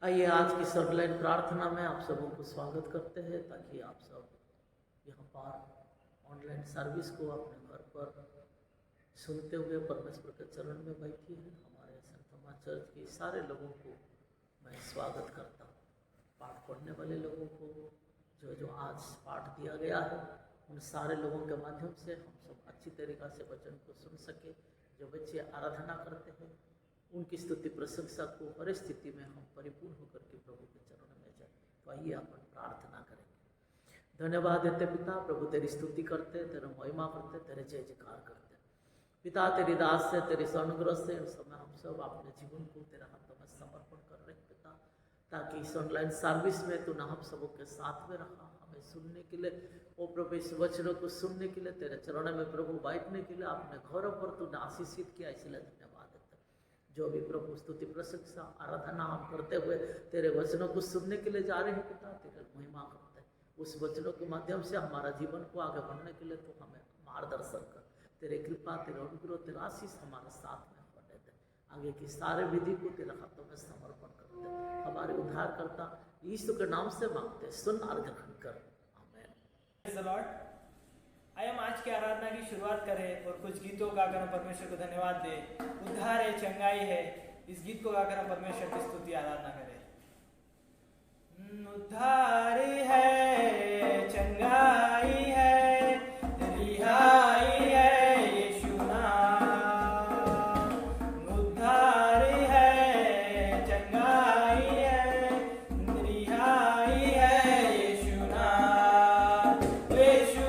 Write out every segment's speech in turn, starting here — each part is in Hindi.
आइए आज की ऑनलाइन प्रार्थना में आप सबों को स्वागत करते हैं ताकि आप सब यहाँ पर ऑनलाइन सर्विस को अपने घर पर सुनते हुए परमेश्वर के चरण में बैठी हैं। हमारे सेंट थॉमस चर्च के सारे लोगों को मैं स्वागत करता हूँ। पाठ पढ़ने वाले लोगों को जो जो आज पाठ दिया गया है उन सारे लोगों के माध्यम से हम सब अच्छी तरीक़ा से वचन को सुन सके। जो बच्चे आराधना करते हैं उनकी स्तुति प्रशंसा को हर स्थिति में हम परिपूर्ण होकर के प्रभु के चरणों में जाए। तो आइए अपन प्रार्थना करेंगे। धन्यवाद देते पिता, प्रभु तेरी स्तुति करते, तेरा महिमा करते, तेरे जय जयकार करते। पिता तेरी दास से, तेरे अनुग्रह से इस समय हम सब अपने जीवन को तेरे हाथों में समर्पण कर रहे हैं पिता, ताकि इस ऑनलाइन सर्विस में तू ना हम सबों के साथ में रहा, हमें सुनने के लिए ओ प्रभु इस वचनों को सुनने के लिए तेरे चरणों में प्रभु बैठने के लिए अपने घरों पर तूने आशीषित किया, इसलिए धन्यवाद। जो भी प्रभु स्तुति प्रशंसा आराधना हम करते हुए तेरे वचनों को सुनने के लिए जा रहे हैं पिता, तेरे महिमा करते हैं। उस वचनों के माध्यम से हमारा जीवन को आगे बढ़ने के लिए तो हमें मार्गदर्शन कर, तेरे कृपा, तेरे अनुग्रह, तेरा आशीष हमारे साथ में होने दे। आगे की सारे विधि को तेरे हाथों में समर्पण करते हैं। हमारे उद्धार करता यीशु के नाम से मांगते, सुन और ग्रहण कर, आमीन। आइए हम आज की आराधना की शुरुआत करें और कुछ गीतों गाकर हम परमेश्वर को धन्यवाद दें। उद्धार है, चंगाई है, इस गीत को गाकर हम परमेश्वर की स्तुति आराधना करें। उद्धार है, चंगाई है, रिहाई है यीशु नाम। उद्धार है, चंगाई है, रिहाई है यीशु नाम। यीशु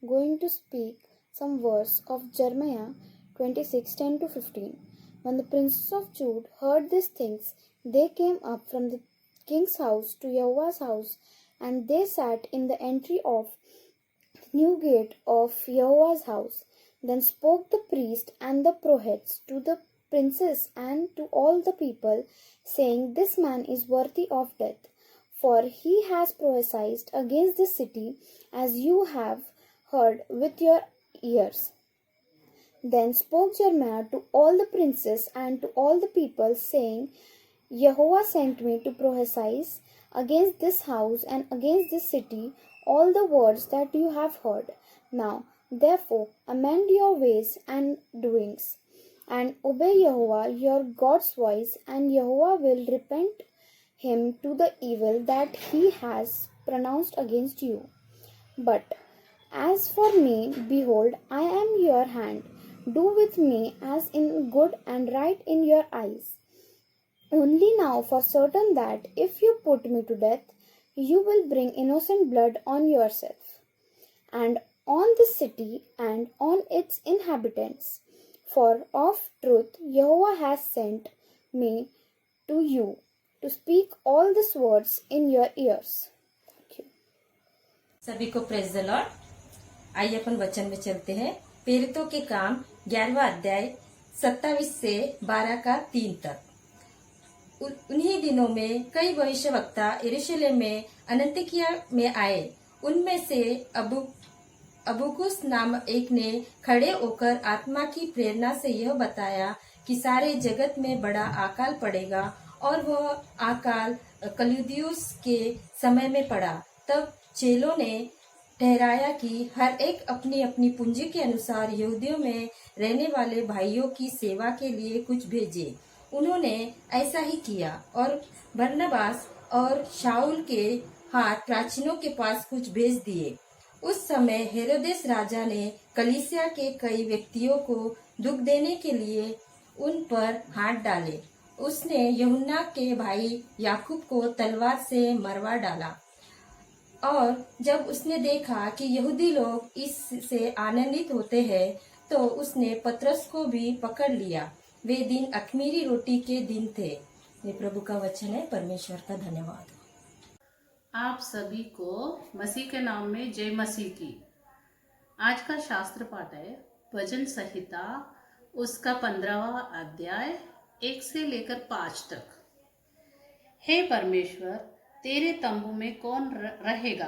going to speak some verse of Jeremiah 26:10-15. When the princes of Judah heard these things, they came up from the king's house to Yahweh's house, and they sat in the entry of the new gate of Yahweh's house. Then spoke the priest and the prophets to the princes and to all the people, saying, This man is worthy of death, for he has prophesied against this city, as you have heard with your ears. Then spoke Jeremiah to all the princes and to all the people, saying, Jehovah sent me to prophesy against this house and against this city all the words that you have heard. Now, therefore, amend your ways and doings, and obey Jehovah your God's voice, and Jehovah will repent him to the evil that he has pronounced against you. But as for me, behold, I am your hand. Do with me as in good and right in your eyes. Only now for certain that if you put me to death, you will bring innocent blood on yourself, and on this city and on its inhabitants. For of truth Jehovah has sent me to you to speak all these words in your ears. Thank you. सभी को प्रेज द लॉर्ड। आइए अपन वचन में चलते हैं। प्रेरितों के काम 11वां अध्याय 27 से 12 का 3 तक। उन्हीं दिनों में कई भविष्यवक्ता यरूशलेम में अनंतिकिया में आए। उनमें से अबुकुस नाम एक ने खड़े होकर आत्मा की प्रेरणा से यह बताया कि सारे जगत में बड़ा अकाल पड़ेगा, और वह अकाल कलुदियुस के समय में पड़ा। तब चेलों ने ठहराया कि हर एक अपनी अपनी पूंजी के अनुसार यहूदियों में रहने वाले भाइयों की सेवा के लिए कुछ भेजे। उन्होंने ऐसा ही किया, और बरनबास और शाऊल के हाथ प्राचीनों के पास कुछ भेज दिए। उस समय हेरोदेस राजा ने कलीसिया के कई व्यक्तियों को दुख देने के लिए उन पर हाथ डाले। उसने यूहन्ना के भाई याकूब को तलवार से मरवा डाला। और जब उसने देखा कि यहूदी लोग इससे आनंदित होते हैं, तो उसने पतरस को भी पकड़ लिया। वे दिन अख़मीरी रोटी के दिन थे। ये प्रभु का वचन है। परमेश्वर का धन्यवाद। आप सभी को मसीह के नाम में जय मसीह की। आज का शास्त्र पाठ है भजन संहिता उसका 15वां अध्याय 1 से लेकर 5 तक। हे परमेश्वर, तेरे तंबू में कौन रहेगा?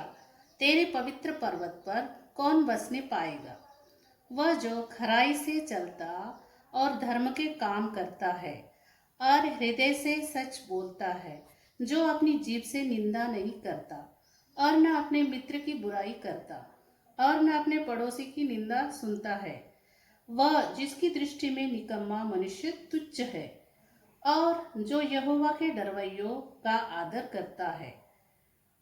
तेरे पवित्र पर्वत पर कौन बसने पाएगा? वह जो खराई से चलता और धर्म के काम करता है और हृदय से सच बोलता है, जो अपनी जीभ से निंदा नहीं करता और न अपने मित्र की बुराई करता और न अपने पड़ोसी की निंदा सुनता है, वह जिसकी दृष्टि में निकम्मा मनुष्य तुच्छ है और जो यहोवा के डरवैयों का आदर करता है,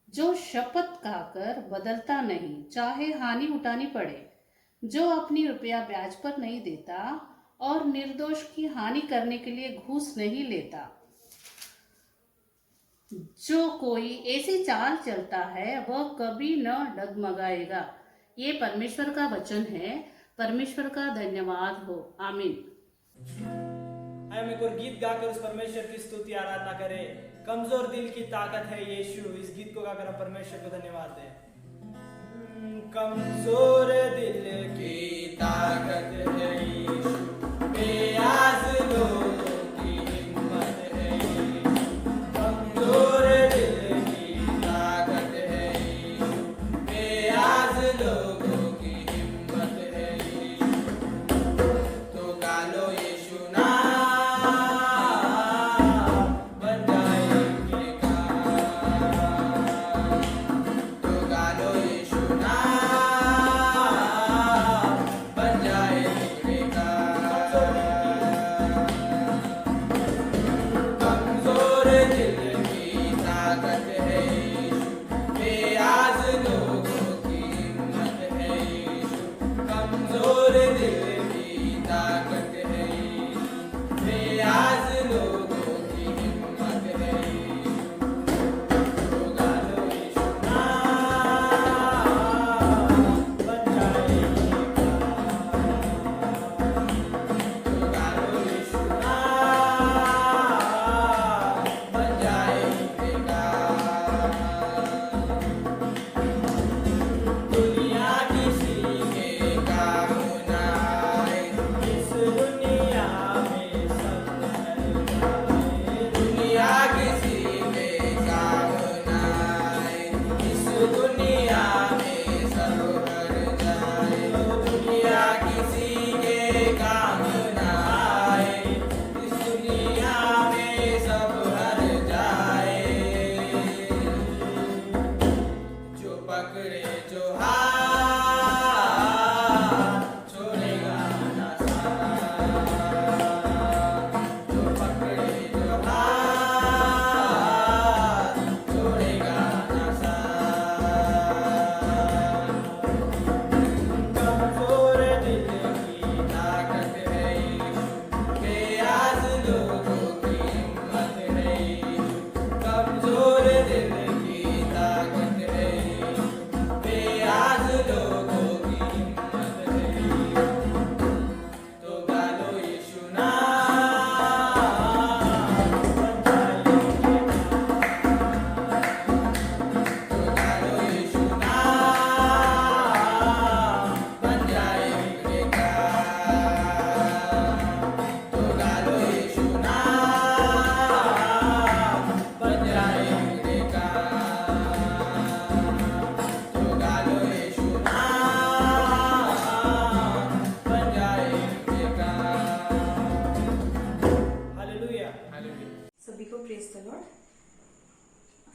जो शपथ खाकर बदलता नहीं, चाहे हानि उठानी पड़े, जो अपनी रुपया ब्याज पर नहीं देता और निर्दोष की हानि करने के लिए घूस नहीं लेता। जो कोई ऐसी चाल चलता है वह कभी न डगमगाएगा। ये परमेश्वर का वचन है। परमेश्वर का धन्यवाद हो। आमीन। हम एक और गीत गाकर उस परमेश्वर की स्तुति आराधना करें। कमजोर दिल की ताकत है यीशु। इस गीत को गाकर हम परमेश्वर को धन्यवाद दें। कमजोर दिल की ताकत है यीशु, बेआस लोगों की हिम्मत है यीशु। कमजोर दिल की ताकत है यीशु, बेआस लोगों की हिम्मत है यीशु। तो गालो यीशु नाम, बन जाएंगे काम। तो गालो यीशु नाम, बन जाएंगे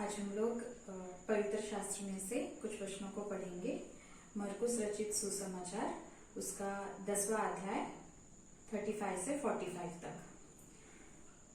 आज हम लोग पवित्र शास्त्र में से कुछ वचनों को पढ़ेंगे। मरकुस रचित सुसमाचार उसका 10वां अध्याय 35 से 45 तक।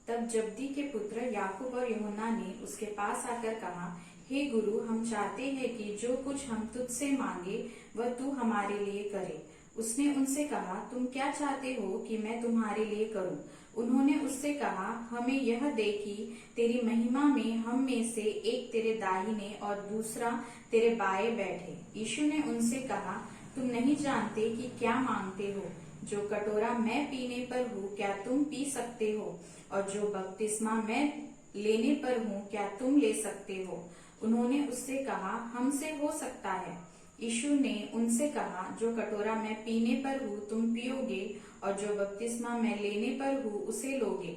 तब जब्दी के पुत्र याकूब और यूहन्ना ने उसके पास आकर कहा, हे गुरु, हम चाहते हैं कि जो कुछ हम तुझसे मांगे वह तू हमारे लिए करे। उसने उनसे कहा, तुम क्या चाहते हो कि मैं तुम्हारे लिए करूं? उन्होंने उससे कहा, हमें यह दे कि तेरी महिमा में हम में से एक तेरे दाहिने और दूसरा तेरे बाएं बैठे। यीशु ने उनसे कहा, तुम नहीं जानते कि क्या मांगते हो। जो कटोरा मैं पीने पर हूँ क्या तुम पी सकते हो, और जो बपतिस्मा मैं लेने पर हूँ क्या तुम ले सकते हो? उन्होंने उससे कहा, हमसे हो सकता है। यीशु ने उनसे कहा, जो कटोरा मैं पीने पर हूँ तुम पियोगे, और जो बपतिस्मा मैं लेने पर हूँ उसे लोगे।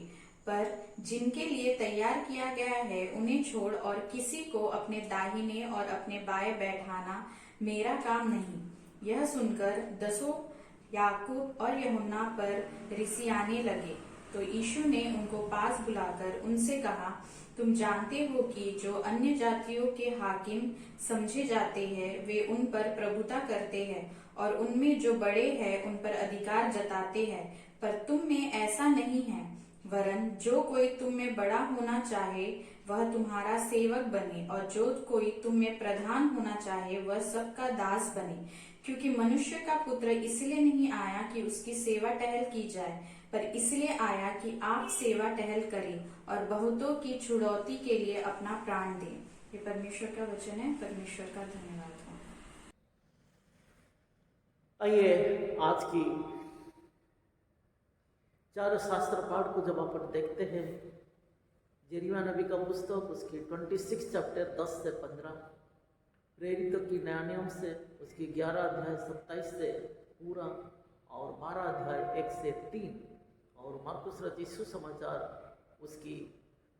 पर जिनके लिए तैयार किया गया है उन्हें छोड़ और किसी को अपने दाहिने और अपने बाएं बैठाना मेरा काम नहीं। यह सुनकर दसों याकूब और यूहन्ना पर रिसियाने लगे। तो यीशु ने उनको पास बुलाकर उनसे कहा, तुम जानते हो कि जो अन्य जातियों के हाकिम समझे जाते हैं वे उन पर प्रभुता करते हैं, और उनमें जो बड़े हैं उन पर अधिकार जताते हैं। पर तुम में ऐसा नहीं है, वरन जो कोई तुम में बड़ा होना चाहे वह तुम्हारा सेवक बने, और जो कोई तुम में प्रधान होना चाहे वह सबका दास बने। क्योंकि मनुष्य का पुत्र इसलिए नहीं आया कि उसकी सेवा टहल की जाए, पर इसलिए आया कि आप सेवा टहल करें और बहुतों की छुड़ौती के लिए अपना प्राण दें। ये परमेश्वर का वचन है। परमेश्वर का धन्यवाद हो। आइए आज की चार शास्त्र पाठ को जब अपन देखते हैं, यिर्मयाह नबी का पुस्तक उसकी 26 चैप्टर 10 से 15, प्रेरितों की नया नियम से उसकी 11 अध्याय 27 से पूरा और 12 अध्याय 1 से 3, और मरकुस रचित सुसमाचार उसकी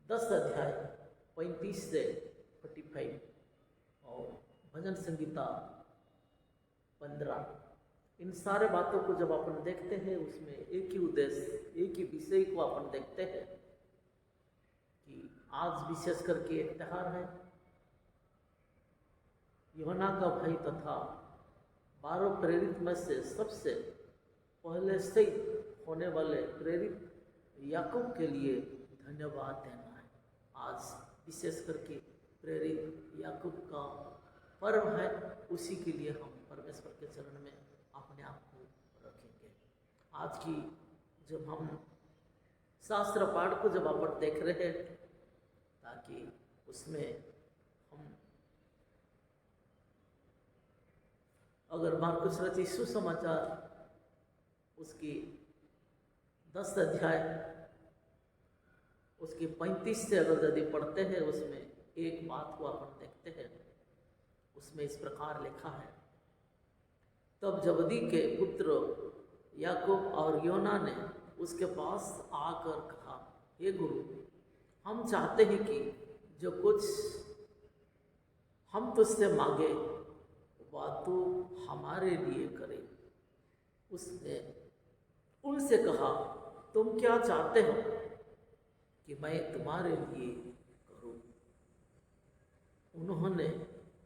10 अध्याय 35 से 45, और भजन संगीता 15। इन सारे बातों को जब अपन देखते हैं उसमें एक ही उद्देश्य, एक ही विषय को अपन देखते हैं कि आज विशेष करके एक त्योहार है। यूहन्ना का भाई तथा 12 प्रेरित में से सबसे पहले से होने वाले प्रेरित याकूब के लिए धन्यवाद देना है। आज विशेष करके प्रेरित याकूब का पर्व है, उसी के लिए हम परमेश्वर के चरण में अपने आप को रखेंगे। आज की जब हम शास्त्र पाठ को जब अपन देख रहे हैं, ताकि उसमें हम अगर मरकुस रचित सुसमाचार उसकी 10 अध्याय उसकी 35 से अगर यदि पढ़ते हैं, उसमें एक बात को अपन देखते हैं। उसमें इस प्रकार लिखा है, तब जब्दी के पुत्र याकूब और यूहन्ना ने उसके पास आकर कहा, हे गुरु, हम चाहते हैं कि जो कुछ हम तुझसे मांगे वह तू हमारे लिए करे। उसने उनसे कहा, तुम क्या चाहते हो कि मैं तुम्हारे लिए करूं? उन्होंने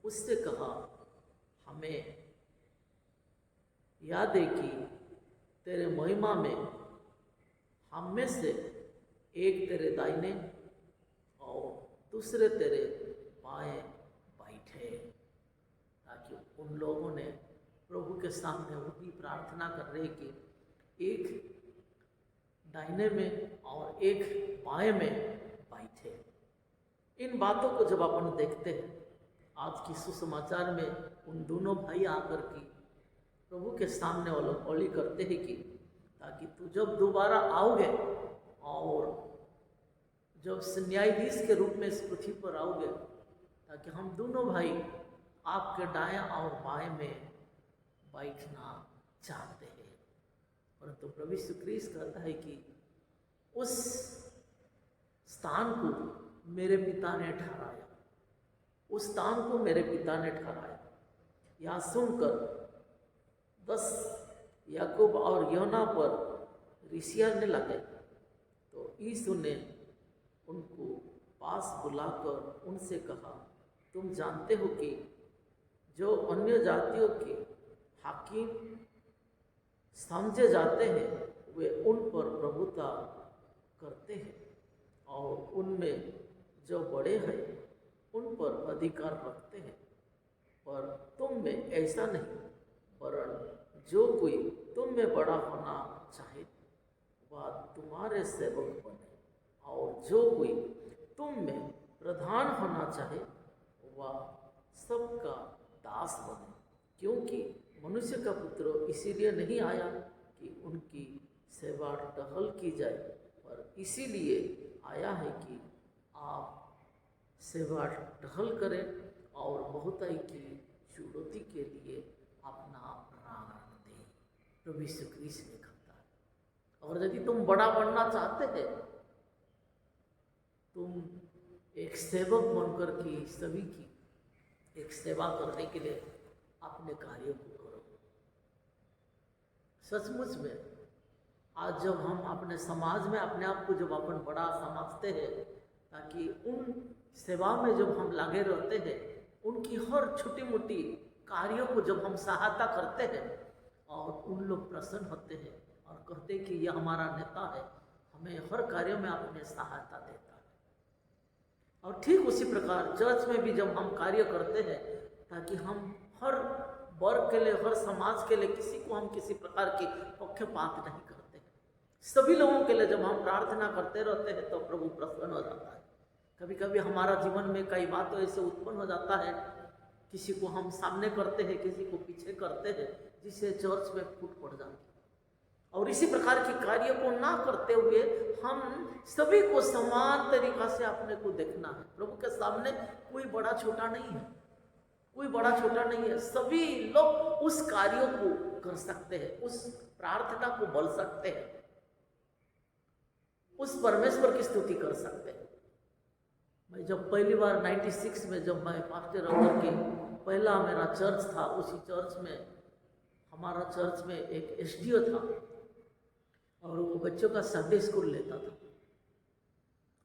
उससे कहा, हमें याद है कि तेरे महिमा में हम में से एक तेरे दाहिने और दूसरे तेरे बाएं बैठे। ताकि उन लोगों ने प्रभु के सामने वही प्रार्थना कर रहे कि एक दाहिने में और एक बाएं में बैठे। इन बातों को जब अपन देखते हैं आज की सुसमाचार में, उन दोनों भाई आकर की प्रभु के सामने ओली करते हैं कि ताकि तू जब दोबारा आओगे और जब न्यायाधीश के रूप में इस पृथ्वी पर आओगे, ताकि हम दोनों भाई आपके दाएं और बाएं में बैठना चाहते हैं। परंतु प्रभु यीशु ख्रीस्त कहता है कि उस स्थान को मेरे पिता ने ठहराया, उस स्थान को मेरे पिता ने ठहराया। यह सुनकर 10 याकूब और यूहन्ना पर रिसियाने लगे। तो यीशु ने उनको पास बुलाकर उनसे कहा, तुम जानते हो कि जो अन्य जातियों के हाकिम समझे जाते हैं वे उन पर प्रभुता करते हैं और उनमें जो बड़े हैं उन पर अधिकार रखते हैं, पर तुम में ऐसा नहीं, वरन जो कोई तुम में बड़ा होना चाहे वह तुम्हारे सेवक बने, और जो कोई तुम में प्रधान होना चाहे वह सबका दास बने। क्योंकि मनुष्य का पुत्र इसीलिए नहीं आया कि उनकी सेवा टहल की जाए, पर इसीलिए आया है कि आप सेवा टहल करें और बहुताई की चुनौती के लिए अपना प्राण दें। प्रभु यीशु क्रिस्त ने कहता है। और यदि तुम बड़ा बनना चाहते हैं, तुम एक सेवक बनकर के सभी की एक सेवा करने के लिए अपने कार्यों को करो। सचमुच में आज जब हम अपने समाज में अपने आप को जब अपन बड़ा समझते हैं, ताकि उन सेवा में जब हम लगे रहते हैं, उनकी हर छोटी मोटी कार्यों को जब हम सहायता करते हैं और उन लोग प्रसन्न होते हैं और कहते हैं कि यह हमारा नेता है, हमें हर कार्यों में अपने सहायता देता है। और ठीक उसी प्रकार चर्च में भी जब हम कार्य करते हैं, ताकि हम हर वर्ग के लिए, हर समाज के लिए किसी को हम किसी प्रकार की पक्षपात नहीं करते हैं। सभी लोगों के लिए जब हम प्रार्थना करते रहते हैं तो प्रभु प्रसन्न हो जाता है। कभी कभी हमारा जीवन में कई बातें ऐसे उत्पन्न हो जाता है, किसी को हम सामने करते हैं, किसी को पीछे करते हैं, जिससे चर्च में फूट पड़ जाती है। और इसी प्रकार के कार्य को ना करते हुए हम सभी को समान तरीका से अपने को देखना है। प्रभु के सामने कोई बड़ा छोटा नहीं है, कोई बड़ा छोटा नहीं है। सभी लोग उस कार्यों को कर सकते हैं, उस प्रार्थना को बोल सकते हैं, उस परमेश्वर की स्तुति कर सकते हैं। मैं जब पहली बार 96 में जब मैं पास्टर होकर के पहला मेरा चर्च था, उसी चर्च में हमारा चर्च में एक एसडीओ था और वो बच्चों का संडे स्कूल लेता था।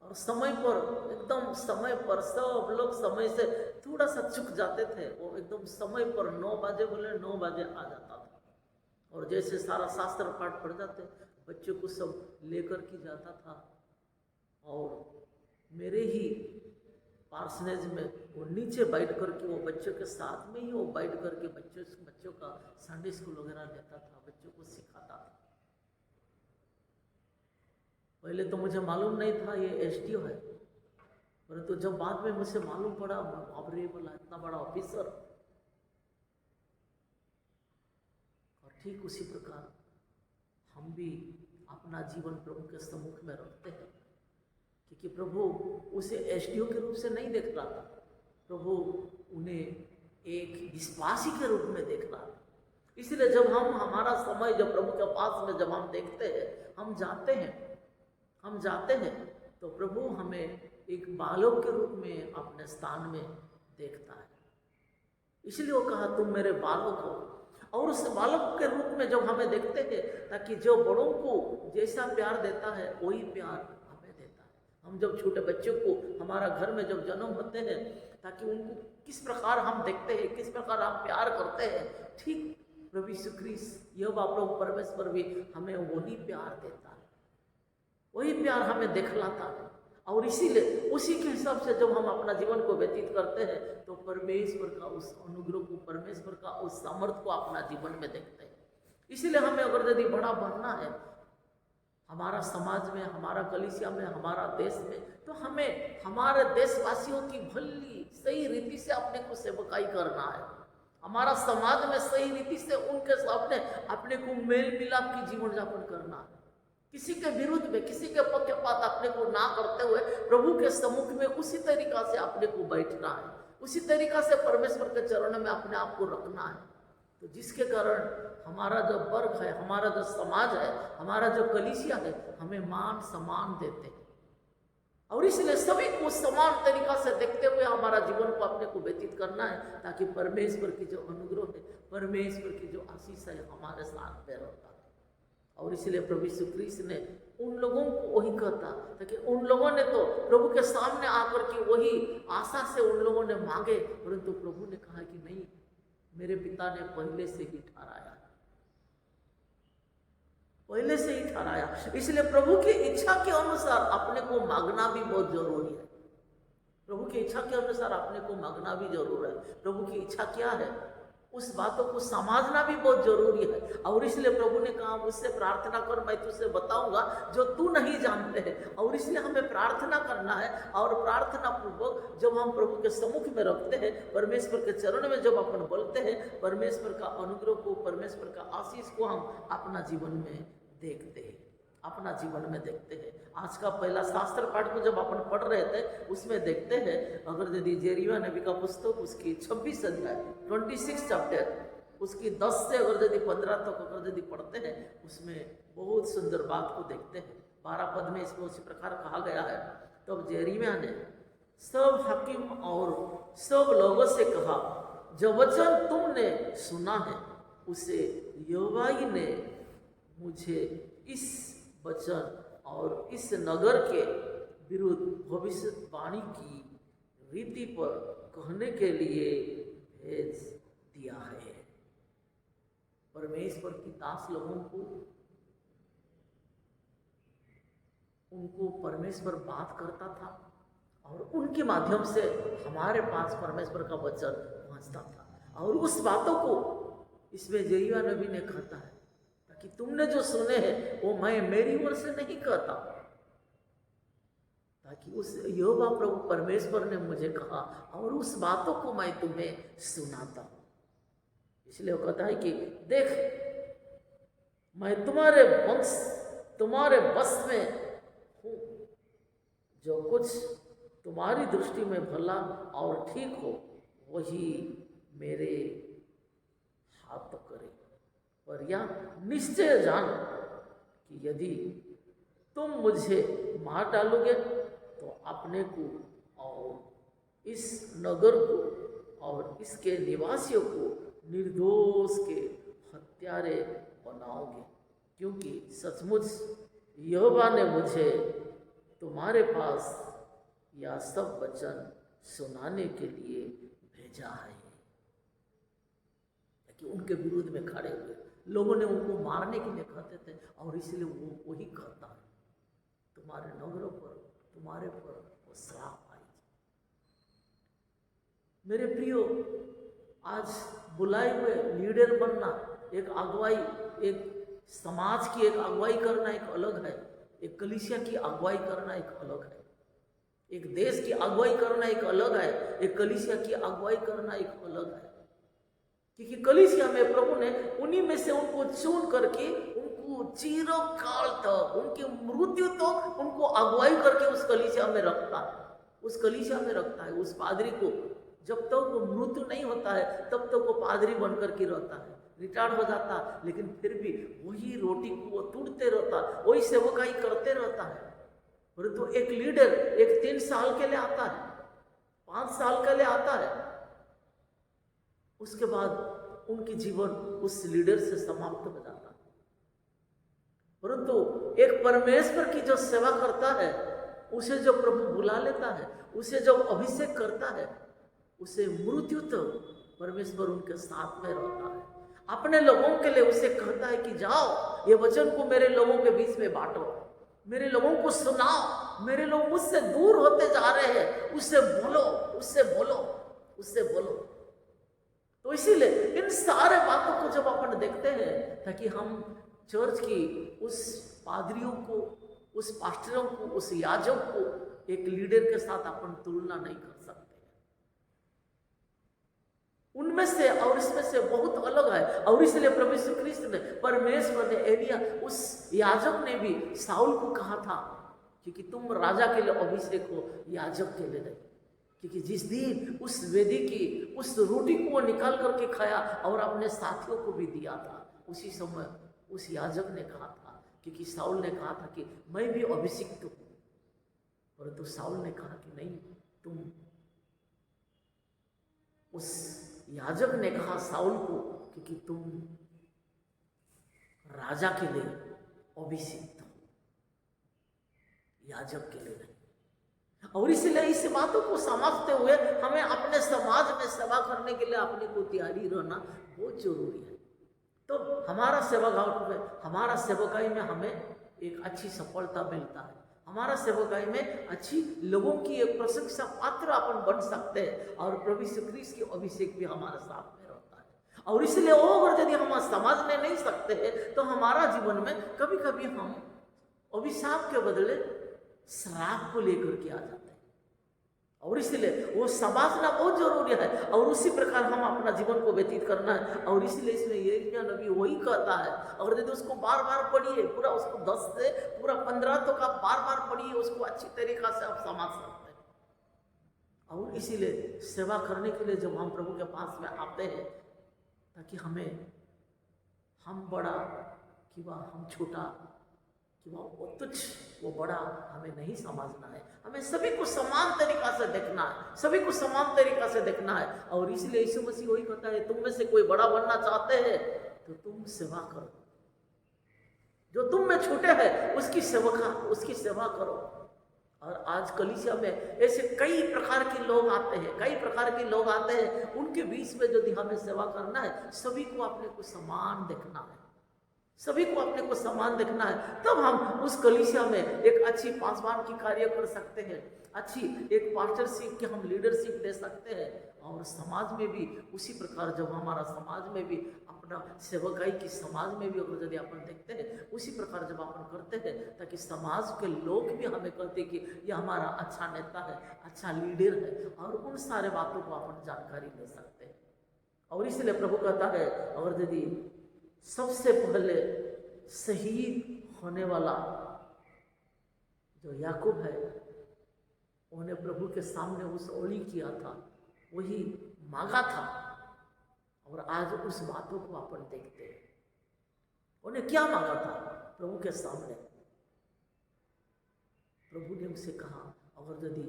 और समय पर, एकदम समय पर सब लोग समय से थोड़ा सा चुक जाते थे। वो एकदम समय पर 9 बजे बोले 9 बजे आ जाता था। और जैसे सारा शास्त्र पाठ पढ़ जाते, बच्चों को सब लेकर के जाता था। और मेरे ही पार्सनेज में वो नीचे बैठ करके वो बच्चों के साथ में ही वो बैठ करके बच्चों का संडे स्कूल वगैरह लेता था, बच्चों को सिखाता था। पहले तो मुझे मालूम नहीं था ये एसडीओ है, परंतु जब बाद में मुझे मालूम पड़ा, बाप रे, बोला इतना बड़ा ऑफिसर। और ठीक उसी प्रकार हम भी अपना जीवन प्रभु के सम्मुख में रखते हैं, क्योंकि प्रभु उसे एसडीओ के रूप से नहीं देख रहा था, प्रभु उन्हें एक विश्वासी के रूप में देख रहा था। इसलिए जब हम हमारा समय जब प्रभु के पास में जब हम देखते हैं, हम जाते हैं तो प्रभु हमें एक बालक के रूप में अपने स्थान में देखता है। इसलिए वो कहा, तुम मेरे बालक हो। और उस बालक के रूप में जब हमें देखते हैं, ताकि जो बड़ों को जैसा प्यार देता है वही प्यार हमें देता है। हम जब छोटे बच्चों को हमारा घर में जब जन्म होते हैं, ताकि उनको किस प्रकार हम देखते हैं, किस प्रकार हम प्यार करते हैं, ठीक प्रभु यीशु ख्रीस्त यह प्रभु परमेश्वर भी हमें वही प्यार देता है, वही प्यार हमें दिखलाता है। और इसीलिए उसी के हिसाब से जब हम अपना जीवन को व्यतीत करते हैं, तो परमेश्वर का उस अनुग्रह को, परमेश्वर का उस सामर्थ्य को अपना जीवन में देखते हैं। इसीलिए हमें अगर यदि बड़ा बनना है हमारा समाज में, हमारा कलीसिया में, हमारा देश में, तो हमें हमारे देशवासियों की भली सही रीति से अपने को सेवकाई करना है। हमारा समाज में सही रीति से उनके सामने अपने को मेल मिलाप की जीवन यापन करना है। किसी के विरुद्ध में, किसी के पक्षपात अपने को ना करते हुए प्रभु के सम्मुख में उसी तरीका से अपने को बैठना है, उसी तरीका से परमेश्वर के चरणों में अपने आप को रखना है। तो जिसके कारण हमारा जो वर्ग है, हमारा जो समाज है, हमारा जो कलीसिया है, हमें मान सम्मान देते हैं। और इसलिए सभी को समान तरीका से देखते हुए हमारा जीवन को अपने को व्यतीत करना है, ताकि परमेश्वर की जो अनुग्रह है, परमेश्वर की जो आशीष है हमारे साथ में रहता है। और इसलिए प्रभु यीशु ख्रीस्त ने उन लोगों को वही कहता, ताकि उन लोगों ने तो प्रभु के सामने आकर के वही आशा से उन लोगों ने मांगे, परंतु प्रभु ने कहा कि नहीं, मेरे पिता ने पहले से ही ठहराया, पहले से ही ठहराया। इसलिए प्रभु की इच्छा के अनुसार अपने को मांगना भी बहुत जरूरी है। प्रभु की इच्छा के अनुसार अपने को मांगना भी जरूर है। प्रभु की इच्छा क्या है उस बातों को समझना भी बहुत जरूरी है। और इसलिए प्रभु ने कहा मुझसे प्रार्थना कर, मैं तुझसे बताऊंगा जो तू नहीं जानते है। और इसलिए हमें प्रार्थना करना है, और प्रार्थना पूर्वक जब हम प्रभु के सम्मुख में रखते हैं, परमेश्वर के चरण में जब अपन बोलते हैं, परमेश्वर का अनुग्रह को, परमेश्वर का आशीष को हम अपना जीवन में देखते हैं, अपना जीवन में देखते हैं। आज का पहला शास्त्र पाठ को जब अपन पढ़ रहे थे उसमें देखते हैं, अगर यदि जेरिया नबी का पुस्तक उसकी 26 अध्याय 26 चैप्टर उसकी 10 से अगर यदि 15 तक अगर यदि पढ़ते हैं, उसमें बहुत सुंदर बात को देखते हैं। 12 पद में इसको उसी प्रकार कहा गया है, तब जेरिया ने सब हकीम और सब लोगों से कहा, जो वचन तुमने सुना है उसे यहोवा ही ने मुझे इस वचन और इस नगर के विरुद्ध भविष्यवाणी की रीति पर कहने के लिए भेज दिया है। परमेश्वर की दास लोगों को, उनको परमेश्वर बात करता था और उनके माध्यम से हमारे पास परमेश्वर का वचन पहुंचता था। और उस बातों को इसमें जेरिया नबी ने कहता है कि तुमने जो सुने हैं वो मैं मेरी ओर से नहीं कहता, ताकि उस यहोवा प्रभु परमेश्वर ने मुझे कहा और उस बातों को मैं तुम्हें सुनाता। इसलिए वो कहता है कि देख, मैं तुम्हारे वंश, तुम्हारे बस में हूं, जो कुछ तुम्हारी दृष्टि में भला और ठीक हो वही मेरे हाथ करे। पर यह निश्चय जान कि यदि तुम मुझे मार डालोगे तो अपने को और इस नगर को और इसके निवासियों को निर्दोष के हत्यारे बनाओगे, क्योंकि सचमुच यहोवा ने मुझे तुम्हारे पास यह सब वचन सुनाने के लिए भेजा है। कि उनके विरोध में खड़े हुए लोगों ने उनको मारने के लिए कहते थे, और इसलिए वो वही कहता है, तुम्हारे नगरों पर, तुम्हारे पर वो श्राप आएगी। मेरे प्रियो, आज बुलाए हुए लीडर बनना, एक अगुवाई, एक समाज की एक अगुवाई करना एक अलग है, एक कलीसिया की अगुवाई करना एक अलग है, एक देश की अगुवाई करना एक अलग है, एक कलीसिया की अगुवाई करना एक अलग है। क्योंकि कलीसिया में प्रभु ने उन्हीं में से उनको चुन करके उनको चिरकाल तक, उनकी मृत्यु तक उनको अगुवाई करके उस कलीसिया में रखता है, उस कलीसिया में रखता है। उस पादरी को जब तक वो मृत्यु नहीं होता है तब तक वो पादरी बन करके रहता है, रिटायर्ड हो जाता है, लेकिन फिर भी वही रोटी को वो तोड़ते रहता है, वही सेवकाई करते रहता है। परंतु एक लीडर एक 3 साल के लिए आता है, 5 साल के लिए आता है, उसके बाद उनकी जीवन उस लीडर से समाप्त हो जाता है। परंतु एक परमेश्वर की जो सेवा करता है, उसे जो प्रभु बुला लेता है, उसे जब अभिषेक करता है, उसे मृत्यु तक परमेश्वर उनके साथ में रहता है। अपने लोगों के लिए उसे कहता है कि जाओ, ये वचन को मेरे लोगों के बीच में बांटो, मेरे लोगों को सुनाओ, मेरे लोग मुझसे दूर होते जा रहे हैं, उससे बोलो, उससे बोलो, उससे बोलो। तो इसीलिए इन सारे बातों को जब अपन देखते हैं, ताकि हम चर्च की उस पादरियों को, उस पास्टरों को, उस याजक को एक लीडर के साथ अपन तुलना नहीं कर सकते। उनमें से और इसमें से बहुत अलग है। और इसलिए प्रभु यीशु ख्रिस्त ने, परमेश्वर ने, एलिया उस याजक ने भी साउल को कहा था कि तुम राजा के लिए अभिषेक हो, याजक के लिए नहीं। क्योंकि जिस दिन उस वेदी की उस रोटी को वो निकाल करके खाया और अपने साथियों को भी दिया था, उसी समय उस याजक ने कहा था, क्योंकि साउल ने कहा था कि मैं भी अभिषिक्त हूं, परंतु साउल ने कहा कि नहीं, तुम, उस याजक ने कहा साउल को, क्योंकि तुम राजा के लिए अभिषिक्त हो, याजक के लिए नहीं। और इसलिए इस बातों को समझते हुए हमें अपने समाज में सेवा करने के लिए अपने को तैयारी रहना बहुत जरूरी है। तो हमारा सेवाभाव में, हमारा सेवकाई में हमें एक अच्छी सफलता मिलता है, हमारा सेवकाई में अच्छी लोगों की एक प्रशंसा पात्र अपन बन सकते हैं, और प्रभु यीशु ख्रीस्त की अभिषेक भी हमारे साथ में रहता है। और इसलिए वो अगर यदि हम समझने नहीं सकते हैं तो हमारा जीवन में कभी कभी हम अभिशाप के बदले श्राप को लेकर के आ जाते हैं। और इसलिए वो समझना बहुत जरूरी है, और उसी प्रकार हम अपना जीवन को व्यतीत करना है। और इसलिए इसमें यिर्मयाह नबी वही कहता है, अगर यदि उसको बार बार पढ़िए, पूरा उसको 10 से पूरा 15 तक आप बार बार पढ़िए, उसको अच्छी तरीका से आप समझ सकते हैं। और इसीलिए सेवा करने के लिए जब हम प्रभु के पास में आते हैं, ताकि हम बड़ा कि वह हम छोटा कि वो तुच्छ वो बड़ा हमें नहीं समझना है, हमें सभी को समान तरीका से देखना है, सभी को समान तरीका से देखना है। और इसलिए यीशु मसीह वही कहता है, तुम में से कोई बड़ा बनना चाहते हैं तो तुम सेवा करो, जो तुम में छोटे हैं उसकी सेवा करो। और आज कलीसिया में ऐसे कई प्रकार के लोग आते हैं, उनके बीच में यदि हमें सेवा करना है, सभी को अपने को समान देखना है, सभी को अपने को समान देखना है। तब हम उस कलीसिया में एक अच्छी पासवान की कार्य कर सकते हैं, अच्छी एक पास्टरशिप की हम लीडरशिप दे सकते हैं। और समाज में भी उसी प्रकार, जब हमारा समाज में भी अपना सेवकाई की समाज में भी अगर यदि अपन देखते हैं, उसी प्रकार जब अपन करते हैं, ताकि समाज के लोग भी हमें कहते हैं कि यह हमारा अच्छा नेता है, अच्छा लीडर है, और उन सारे बातों को अपन जानकारी ले सकते हैं। और इसलिए प्रभु कहता है, अगर यदि सबसे पहले शहीद होने वाला जो याकूब है, उन्हें प्रभु के सामने उस ओली किया था, वही मांगा था। और आज उस बातों को अपन देखते हैं, उन्हें क्या मांगा था प्रभु के सामने। प्रभु ने उनसे कहा, अगर यदि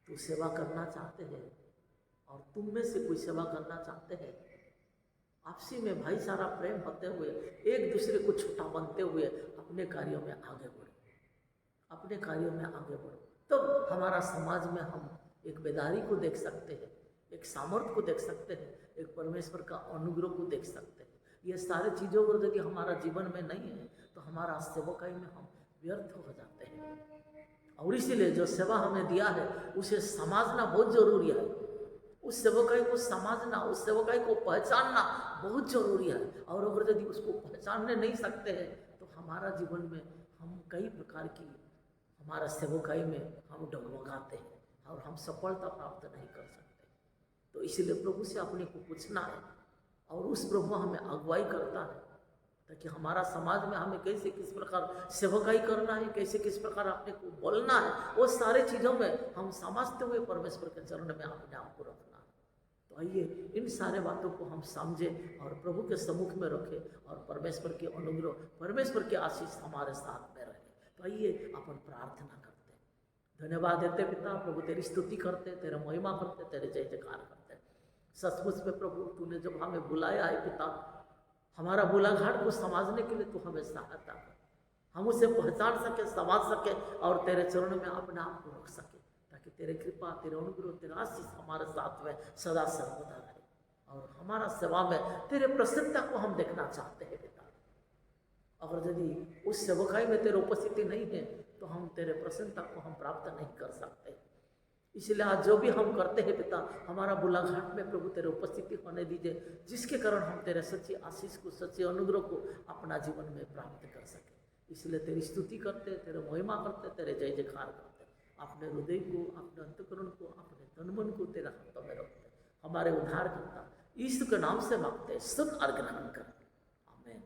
तू सेवा करना चाहते हैं और तुम में से कोई सेवा करना चाहते हैं, आपसी में भाईचारा प्रेम होते हुए, एक दूसरे को छोटा बनते हुए अपने कार्यों में आगे बढ़ो, तो हमारा समाज में हम एक बेदारी को देख सकते हैं, एक सामर्थ्य को देख सकते हैं, एक परमेश्वर का अनुग्रह को देख सकते हैं। ये सारी चीज़ों को यदि हमारा जीवन में नहीं है तो हमारा सेवकाई में हम व्यर्थ हो जाते हैं। और इसीलिए जो सेवा हमें दिया है उसे समझना बहुत जरूरी है, उस सेवकाई को समझना, उस सेवकाई को पहचानना बहुत जरूरी है। और अगर यदि उसको पहचानने नहीं सकते हैं तो हमारा जीवन में हम कई प्रकार की हमारा सेवकाई में हम डगमगाते हैं और हम सफलता प्राप्त नहीं कर सकते। तो इसीलिए प्रभु से अपने को पूछना है, और उस प्रभु हमें अगुवाई करता है, ताकि हमारा समाज में हमें कैसे किस प्रकार सेवकाई करना है, कैसे किस प्रकार अपने को बोलना है, वो सारे चीज़ों में हम समझते हुए परमेश्वर के चरण में अपने आप को रखना है। तो आइए इन सारे बातों को हम समझें और प्रभु के सम्मुख में रखें, और परमेश्वर के अनुग्रह, परमेश्वर के आशीष हमारे साथ में रहे। तो आइए अपन प्रार्थना करते हैं। धन्यवाद देते पिता, प्रभु तेरी स्तुति करते, तेरा महिमा करते, तेरे जय जयकार करते। सचमुच में प्रभु तूने जब हमें बुलाया है पिता, हमारा बुलाघाट को समझने के लिए तू हमें सहायता कर, हम उसे पहचान सके, समझ सके, और तेरे चरण में अपने आप को रख सके, ताकि तेरे कृपा, तेरे अनुग्रह, तेरा आशीष हमारे साथ में सदा सर्वदा रहे। और हमारा सेवा में तेरे प्रसन्नता को हम देखना चाहते हैं पिता। अगर यदि उस सेवकाई में तेरी उपस्थिति नहीं है तो हम तेरे प्रसन्नता को हम प्राप्त नहीं कर सकते। इसलिए आज जो भी हम करते हैं पिता, हमारा बुलाघाट में प्रभु तेरे उपस्थिति होने दीजिए, जिसके कारण हम तेरे सच्ची आशीष को, सच्चे अनुग्रह को अपना जीवन में प्राप्त कर सके। इसलिए तेरी स्तुति करते, तेरे महिमा करते, तेरे जय जयकार करते, अपने हृदय को, अपने अंतःकरण को, अपने तन मन को तेरे हाथों में रखते, हमारे उद्धार करता यीशु के नाम से मांगते, सुन और ग्रहण कर, आमीन।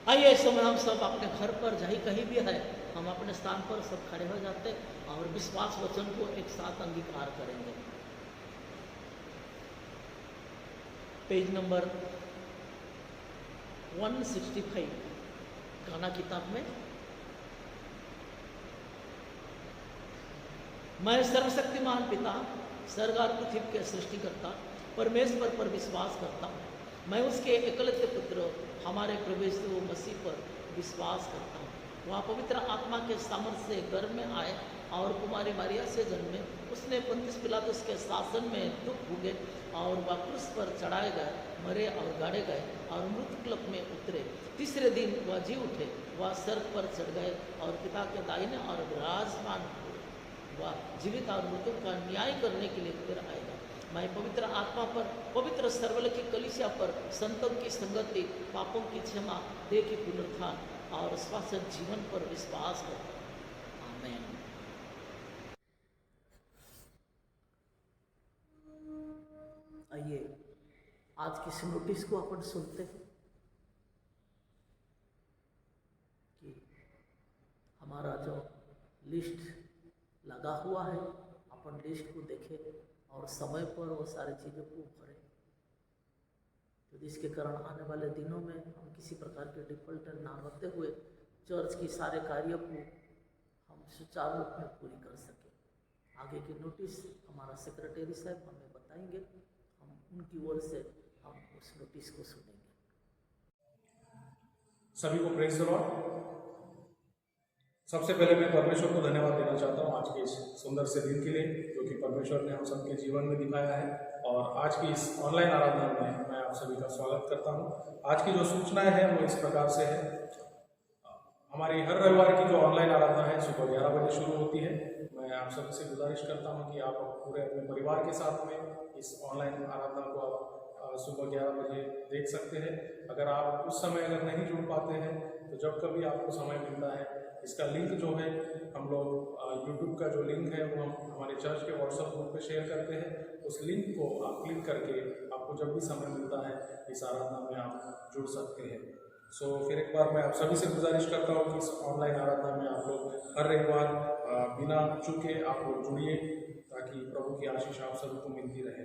आइए इस समय हम सब अपने घर पर जहीं कहीं भी है, हम अपने स्थान पर सब खड़े हो जाते और विश्वास वचन को एक साथ अंगीकार करेंगे। पेज नंबर 165 गाना किताब में, मैं सर्वशक्तिमान पिता, स्वर्ग और पृथ्वी के सृष्टिकर्ता परमेश्वर पर विश्वास करता हूँ। मैं उसके एकलौते पुत्र हमारे प्रभु यीशु मसीह पर विश्वास करता हूँ। वह पवित्र आत्मा के सामर्थ्य से घर में आए और कुमारी मारिया से जन्मे। उसने पंतियुस पिलातुस के शासन में दुख भोगे और वह क्रूस पर चढ़ाए गए, मरे और गाड़े गए और मृतलोक में उतरे। तीसरे दिन वह जी उठे, वह स्वर्ग पर चढ़ गए और पिता के दाहिने और विराजमान हुए। वह जीवित और मृतों का न्याय करने के लिए फिर आएगा। मैं पवित्र आत्मा पर, पवित्र सर्वल की कलीसिया पर, संतों की संगति, पापों की क्षमा, देह की पुनरुत्थान और शाश्वत जीवन पर विश्वास करता हूं। आमीन। आइए आज की इस नोटिस को अपन सुनते हैं कि हमारा जो लिस्ट लगा हुआ है, अपन लिस्ट को देखें और समय पर वो सारी चीज़ों को भरें, तो जिसके कारण आने वाले दिनों में हम किसी प्रकार के डिफॉल्टर ना होते हुए चर्च की सारे कार्यों को हम सुचारू रूप में पूरी कर सकें। आगे की नोटिस हमारा सेक्रेटरी साहब हमें बताएंगे, हम उनकी ओर से हम उस नोटिस को सुनेंगे। सभी को प्रेज द लॉर्ड। सबसे पहले मैं परमेश्वर को धन्यवाद देना चाहता हूँ आज के इस सुंदर से दिन के लिए जो कि परमेश्वर ने हम सबके जीवन में दिखाया है। और आज की इस ऑनलाइन आराधना में मैं आप सभी का स्वागत करता हूँ। आज की जो सूचनाएं हैं वो इस प्रकार से है। हमारी हर रविवार की जो ऑनलाइन आराधना है सुबह 11 बजे शुरू होती है। मैं आप सभी से गुजारिश करता हूँ कि आप पूरे अपने परिवार के साथ में इस ऑनलाइन आराधना को आप सुबह 11 बजे देख सकते हैं। अगर आप उस समय अगर नहीं जुड़ पाते हैं तो जब कभी आपको समय मिलता है, इसका लिंक जो है हम लोग यूट्यूब का जो लिंक है वो हम हमारे चर्च के व्हाट्सएप ग्रुप पे शेयर करते हैं। उस लिंक को आप क्लिक करके आपको जब भी समय मिलता है इस आराधना में आप जुड़ सकते हैं। फिर एक बार मैं आप सभी से गुजारिश करता हूँ कि इस ऑनलाइन आराधना में आप लोग हर रविवार बिना चूके आप लोग जुड़िए ताकि प्रभु की आशीष आप सभी को मिलती रहे।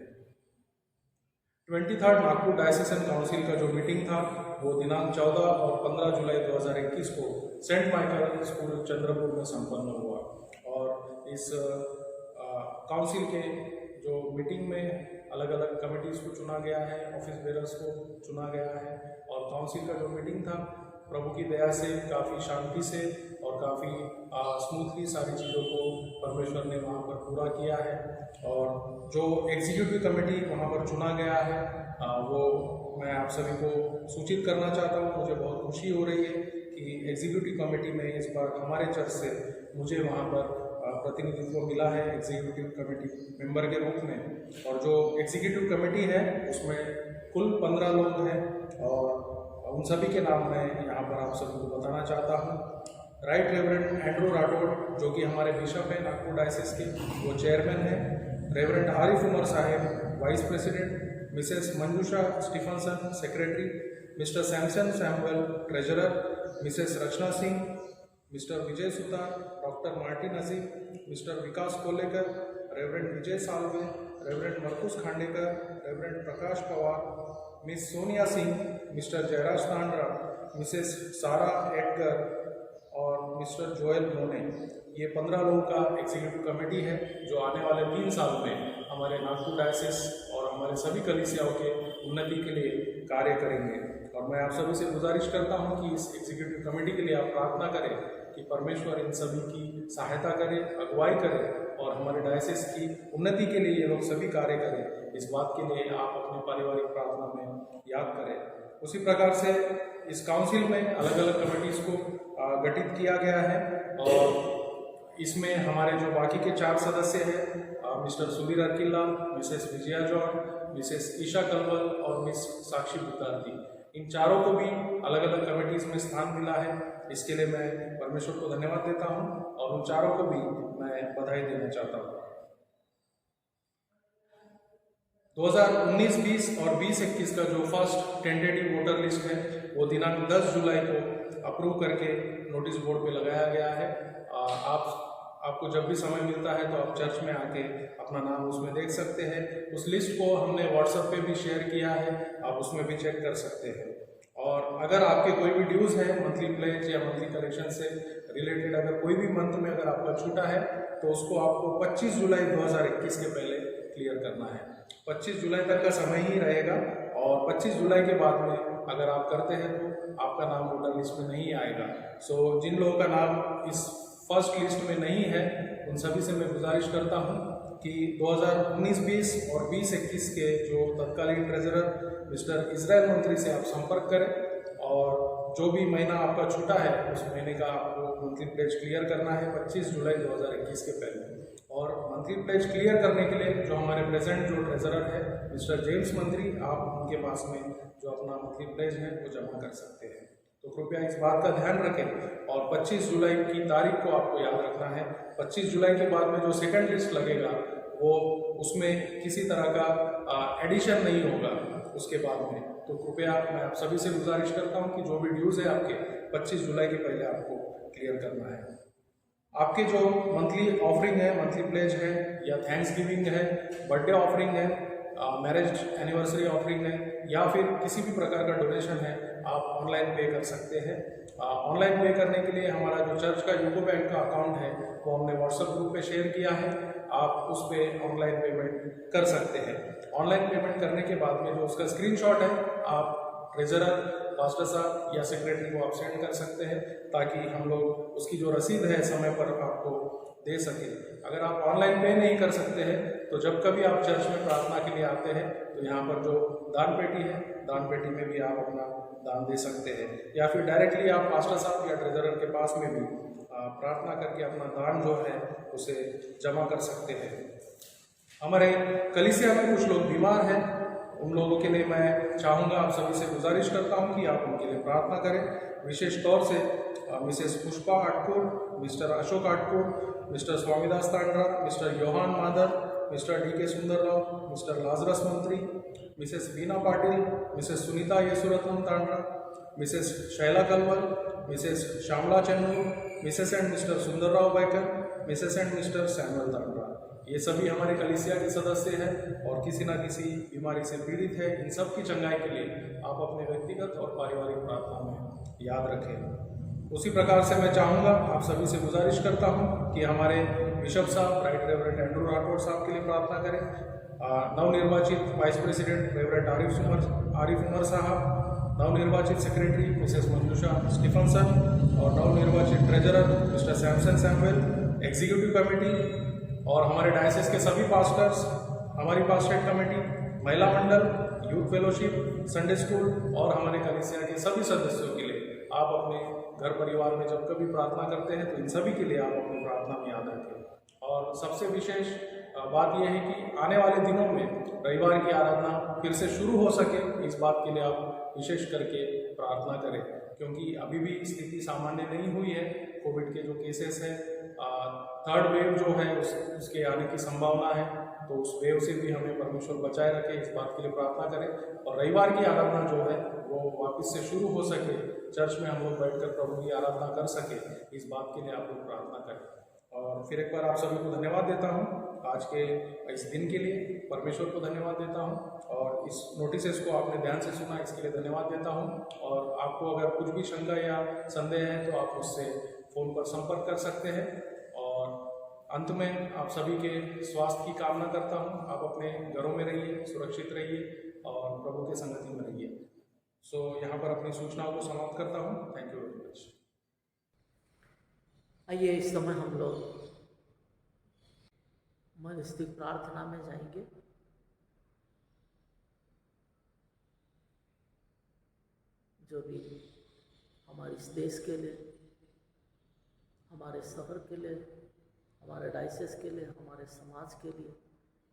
23 नागपुर डायसेसन काउंसिल का जो मीटिंग था वो दिनांक 14 और 15 जुलाई 2021 को सेंट माइकल स्कूल चंद्रपुर में संपन्न हुआ। और इस काउंसिल के जो मीटिंग में अलग अलग कमेटीज़ को चुना गया है, ऑफिस बेरर्स को चुना गया है। और काउंसिल का जो मीटिंग था प्रभु की दया से काफ़ी शांति से और काफ़ी स्मूथली सारी चीज़ों को परमेश्वर ने वहाँ पर पूरा किया है। और जो एग्जीक्यूटिव कमेटी वहाँ पर चुना गया है वो मैं आप सभी को सूचित करना चाहता हूँ। मुझे बहुत खुशी हो रही है कि एग्जीक्यूटिव कमेटी में इस बार हमारे चर्च से मुझे वहाँ पर प्रतिनिधित्व मिला है एग्जीक्यूटिव कमेटी मेंबर के रूप में। और जो एग्जीक्यूटिव कमेटी है उसमें कुल 15 लोग हैं और उन सभी के नाम मैं यहाँ पर आप सभी को बताना चाहता हूँ। राइट रेवरेंड एंड्रू राठौड़ जो कि हमारे बिशप हैं नागपुर डायसिस के, वो चेयरमैन हैं। Reverend Arif Umar Saheb vice president, Mrs Manjusha Stephenson secretary, Mr Samson Samuel treasurer, Mrs Rachna Singh, Mr Vijay Sutar, Doctor Martin Azim, Mr Vikas Kolekar, Reverend Vijay Salve, Reverend Markus Khandekar, Reverend Prakash Pawar, Miss Sonia Singh, Mr Jayraj Tandra, Mrs Sarah Edgar और मिस्टर जोएल मोने। ये 15 लोगों का एग्जीक्यूटिव कमेटी है जो आने वाले 3 साल में हमारे नागपुर डायसिस और हमारे सभी कलीसियाओं के उन्नति के लिए कार्य करेंगे। और मैं आप सभी से गुजारिश करता हूं कि इस एग्जीक्यूटिव कमेटी के लिए आप प्रार्थना करें कि परमेश्वर इन सभी की सहायता करे, अगुवाई करे और हमारे डायसिस की उन्नति के लिए ये लोग सभी कार्य करें। इस बात के लिए आप अपने पारिवारिक प्रार्थना में याद करें। उसी प्रकार से इस काउंसिल में अलग अलग कमेटीज़ को गठित किया गया है और इसमें हमारे जो बाकी के 4 सदस्य हैं Mr Sudhir Arkilla, Mrs Vijaya John, Mrs Isha Kalwal और मिस साक्षी बुतार्थी, इन चारों को भी अलग अलग कमेटीज में स्थान मिला है। इसके लिए मैं परमेश्वर को धन्यवाद देता हूं और उन चारों को भी मैं बधाई देना चाहता हूं। 2019-20 और 20-21 का जो फर्स्ट टेंटेटिव वोटर लिस्ट है वो दिनांक 10 जुलाई को अप्रूव करके नोटिस बोर्ड पे लगाया गया है। आपको जब भी समय मिलता है तो आप चर्च में आके अपना नाम उसमें देख सकते हैं। उस लिस्ट को हमने व्हाट्सएप पे भी शेयर किया है, आप उसमें भी चेक कर सकते हैं। और अगर आपके कोई भी ड्यूज़ है मंथली प्लेज या मंथली कलेक्शन से रिलेटेड, अगर कोई भी मंथ में अगर आपका छूटा है तो उसको आपको 25 जुलाई 2021 के पहले क्लियर करना है। 25 जुलाई तक का समय ही रहेगा और 25 जुलाई के बाद में अगर आप करते हैं तो आपका नाम वोटर लिस्ट में नहीं आएगा। सो जिन लोगों का नाम इस फर्स्ट लिस्ट में नहीं है उन सभी से मैं गुजारिश करता हूं कि 2019-20 और 20-21 के जो तत्कालीन ट्रेजरर मिस्टर इजराइल मंत्री से आप संपर्क करें और जो भी महीना आपका छूटा है उस महीने का आपको मंथली प्लेज क्लियर करना है 25 जुलाई 2021 के पहले। और मंथली प्लेज क्लियर करने के लिए जो हमारे प्रेजेंट जो ट्रेजरर है मिस्टर जेम्स मंत्री, आप उनके पास में जो अपना मंथली प्लेज है वो जमा कर सकते हैं। तो कृपया इस बात का ध्यान रखें और 25 जुलाई की तारीख को आपको याद रखना है। 25 जुलाई के बाद में जो सेकंड लिस्ट लगेगा वो उसमें किसी तरह का एडिशन नहीं होगा उसके बाद में। तो कृपया मैं आप सभी से गुजारिश करता हूं कि जो भी ड्यूज़ है आपके 25 जुलाई के पहले आपको क्लियर करना है। आपके जो मंथली ऑफरिंग है, मंथली प्लेज है या थैंक्स गिविंग है, बर्थडे ऑफरिंग है, मैरिज एनिवर्सरी ऑफरिंग है या फिर किसी भी प्रकार का डोनेशन है, आप ऑनलाइन पे कर सकते हैं। ऑनलाइन पे करने के लिए हमारा जो चर्च का यूको बैंक का अकाउंट है वो हमने व्हाट्सएप ग्रुप पे शेयर किया है, आप उस पर ऑनलाइन पेमेंट कर सकते हैं। ऑनलाइन पेमेंट करने के बाद में जो उसका स्क्रीनशॉट है आप ट्रेजरर, पास्टर साहब या सेक्रेटरी को आप सेंड कर सकते हैं ताकि हम लोग उसकी जो रसीद है समय पर आपको दे सकें। अगर आप ऑनलाइन पे नहीं कर सकते हैं तो जब कभी आप चर्च में प्रार्थना के लिए आते हैं तो यहाँ पर जो दान पेटी है, दान पेटी में भी आप अपना दान दे सकते हैं या फिर डायरेक्टली आप पास्टर साहब या ट्रेजरर के पास में भी प्रार्थना करके अपना दान जो है उसे जमा कर सकते हैं। हमारे कलीसिया में कुछ लोग बीमार हैं, उन लोगों के लिए मैं चाहूँगा, आप सभी से गुजारिश करता हूँ कि आप उनके लिए प्रार्थना करें। विशेष तौर से Mrs Pushpa Atkor, Mr Ashok Atkor, Mr Swamidas Tandra, Mr Yohan Madar, Mr DK Sundar Rao, Mr Lazarus Mantri, Mrs Veena Patil, Mrs Sunita Yesuratnam Tandra, Mrs Shaila Kalwal, Mrs Shyamala Channu, Mrs and Mr Sundarrao Baikar, Mrs and Mr Samuel Tandra, ये सभी हमारे कलीसिया के सदस्य हैं और किसी न किसी बीमारी से पीड़ित है। इन सब की चंगाई के लिए आप अपने व्यक्तिगत और पारिवारिक प्रार्थना में याद रखें। उसी प्रकार से मैं चाहूँगा, आप सभी से गुजारिश करता हूँ कि हमारे बिशप साहब राइट रेवरेंड एंड्रू राठौड़ साहब के लिए प्रार्थना करें। नवनिर्वाचित vice president reverend Arif Umar साहब, नवनिर्वाचित सेक्रेटरी मिसेस मंजूषा स्टीफनसन और नवनिर्वाचित treasurer Mr Samson Samuel, executive committee और हमारे डायसिस के सभी पास्टर्स, हमारी पास्टरेट कमेटी, महिला मंडल, यूथ फेलोशिप, संडे स्कूल और हमारे कलीसिया के सभी सदस्यों के लिए आप अपने घर परिवार में जब कभी प्रार्थना करते हैं तो इन सभी के लिए आप अपनी प्रार्थना में याद रखें। और सबसे विशेष बात यह है कि आने वाले दिनों में रविवार की आराधना फिर से शुरू हो सके, इस बात के लिए आप विशेष करके प्रार्थना करें, क्योंकि अभी भी स्थिति सामान्य नहीं हुई है। कोविड के जो केसेस हैं, थर्ड वेव जो है उसके आने की संभावना है, तो उस वेव से भी हमें परमेश्वर बचाए रखे, इस बात के लिए प्रार्थना करें। और रविवार की आराधना जो है वो वापस से शुरू हो सके, चर्च में हम लोग बैठकर प्रभु की आराधना कर सके, इस बात के लिए आप लोग प्रार्थना करें। और फिर एक बार आप सभी को धन्यवाद देता हूँ आज के इस दिन के लिए, परमेश्वर को धन्यवाद देता हूँ और इस नोटिस को आपने ध्यान से सुना इसके लिए धन्यवाद देता हूँ। और आपको अगर कुछ भी शंका या संदेह है तो आप मुझसे फ़ोन पर संपर्क कर सकते हैं। और अंत में आप सभी के स्वास्थ्य की कामना करता हूँ। आप अपने घरों में रहिए, सुरक्षित रहिए और प्रभु के संगति में रहिए। सो यहाँ पर अपनी सूचनाओं को समाप्त करता हूँ। Thank you very much. आइए इस समय हम लोग मध्यस्थी प्रार्थना में जाएंगे। जो भी हमारे इस देश के लिए, हमारे शहर के लिए, हमारे डायसिस के लिए, हमारे समाज के लिए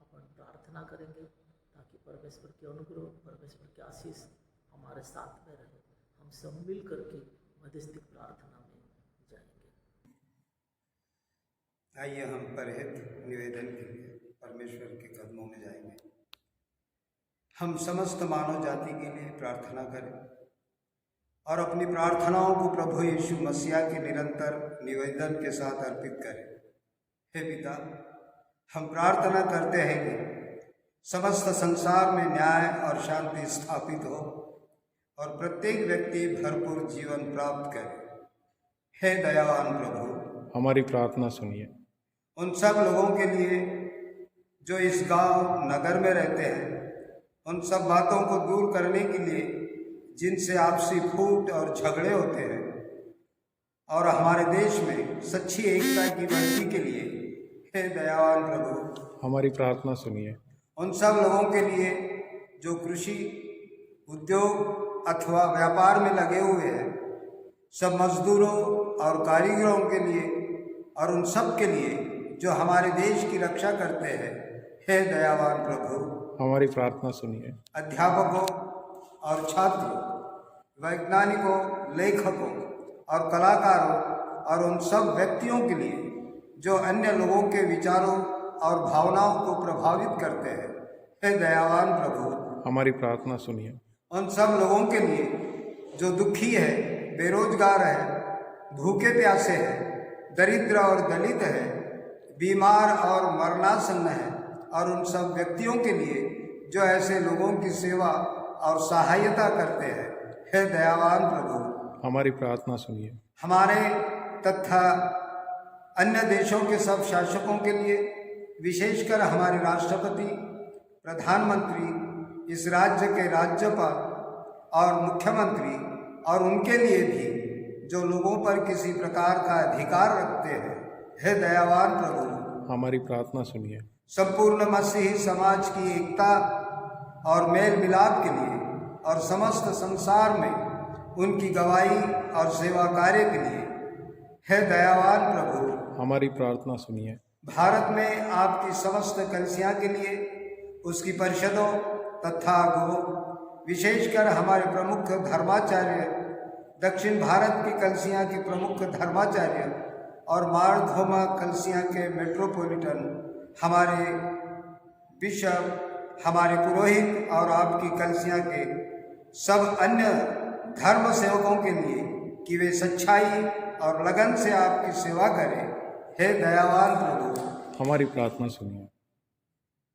अपन प्रार्थना करेंगे ताकि परमेश्वर के अनुग्रह, परमेश्वर के आशीष हमारे साथ में रहे। हम सब मिल करके मध्यस्थी प्रार्थना में जाएंगे। आइए हम परहित निवेदन के लिए परमेश्वर के कदमों में जाएंगे। हम समस्त मानव जाति के लिए प्रार्थना करें और अपनी प्रार्थनाओं को प्रभु यीशु मसीह के निरंतर निवेदन के साथ अर्पित करें। हे पिता, हम प्रार्थना करते हैं कि समस्त संसार में न्याय और शांति स्थापित हो और प्रत्येक व्यक्ति भरपूर जीवन प्राप्त करे। हे दयावान प्रभु, हमारी प्रार्थना सुनिए। उन सब लोगों के लिए जो इस गांव नगर में रहते हैं, उन सब बातों को दूर करने के लिए जिनसे आपसी फूट और झगड़े होते हैं और हमारे देश में सच्ची एकता की बढ़ती के लिए हे दयावान प्रभु हमारी प्रार्थना सुनिए। उन सब लोगों के लिए जो कृषि, उद्योग अथवा व्यापार में लगे हुए हैं, सब मजदूरों और कारीगरों के लिए और उन सब के लिए जो हमारे देश की रक्षा करते हैं, हे दयावान प्रभु हमारी प्रार्थना सुनिए। अध्यापकों और छात्रों, वैज्ञानिकों, लेखकों और कलाकारों और उन सब व्यक्तियों के लिए जो अन्य लोगों के विचारों और भावनाओं को प्रभावित करते हैं, हे दयावान प्रभु हमारी प्रार्थना सुनिए। उन सब लोगों के लिए जो दुखी है, बेरोजगार है, भूखे प्यासे है, दरिद्र और दलित है, बीमार और मरणासन्न है, और उन सब व्यक्तियों के लिए जो ऐसे लोगों की सेवा और सहायता करते हैं, हे दयावान प्रभु हमारी प्रार्थना सुनिए। हमारे तथा अन्य देशों के सब शासकों के लिए, विशेषकर हमारे राष्ट्रपति, प्रधानमंत्री, इस राज्य के राज्यपाल और मुख्यमंत्री और उनके लिए भी जो लोगों पर किसी प्रकार का अधिकार रखते हैं, हे दयावान प्रभु हमारी प्रार्थना सुनिए। संपूर्ण मसीही समाज की एकता और मेल मिलाप के लिए और समस्त संसार में उनकी गवाही और सेवा कार्य के लिए, हे दयावान प्रभु हमारी प्रार्थना सुनिए। भारत में आपकी समस्त कलिसिया के लिए, उसकी परिषदों तथा विशेषकर हमारे प्रमुख धर्माचार्य, दक्षिण भारत की कलिसिया के प्रमुख धर्माचार्य और मारधोमा कलिसिया के मेट्रोपॉलिटन, हमारे बिशप, हमारे पुरोहित और आपकी कलिसिया के सब अन्य धर्म सेवकों के लिए कि वे सच्चाई और लगन से आपकी सेवा करें, हे दयावान प्रभु हमारी प्रार्थना सुनिए।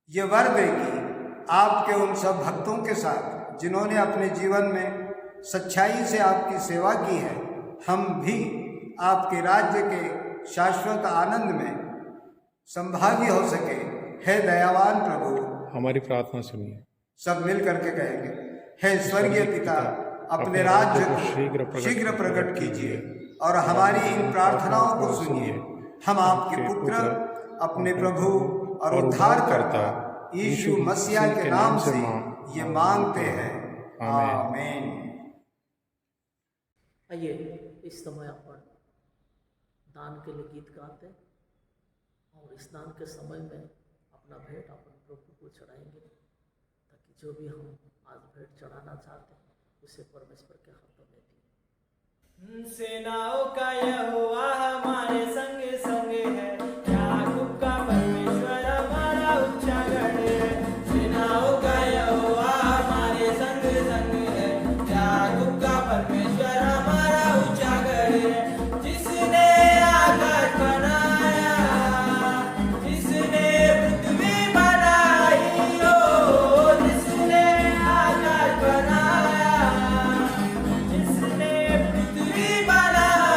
ये वर दे कि आपके उन सब भक्तों के साथ जिन्होंने अपने जीवन में सच्चाई से आपकी सेवा की है, हम भी आपके राज्य के शाश्वत आनंद में संभागी हो सके, हे दयावान प्रभु हमारी प्रार्थना सुनिए। सब मिल करके कहेंगे, हे स्वर्गीय पिता, अपने राज्य को शीघ्र प्रकट कीजिए और हमारी इन प्रार्थनाओं को सुनिए। हम आपके पुत्र, अपने प्रभु और उद्धारकर्ता यीशु मसीह के नाम से ये मांगते हैं, आमीन। आइए इस समय अपन दान के लिए गीत गाते हैं और इस दान के समय में अपना भेंट अपन प्रभु को चढ़ाएंगे, ताकि जो भी हम आज भेंट चढ़ाना चाहते हैं उसे परमेश्वर के हाथों में दिए। सेनाओं का यहोवा हमारे संग संग है, याकूब का परमेश्वर हमारा ऊंचा गढ़ है। सेनाओं का यहोवा हमारे संग संग है, याकूब का परमेश्वर हमारा ऊंचा गढ़ है। जिसने आकाश बनाया, जिसने पृथ्वी बनाई, हो जिसने आकाश बनाया, जिसने पृथ्वी बनाया,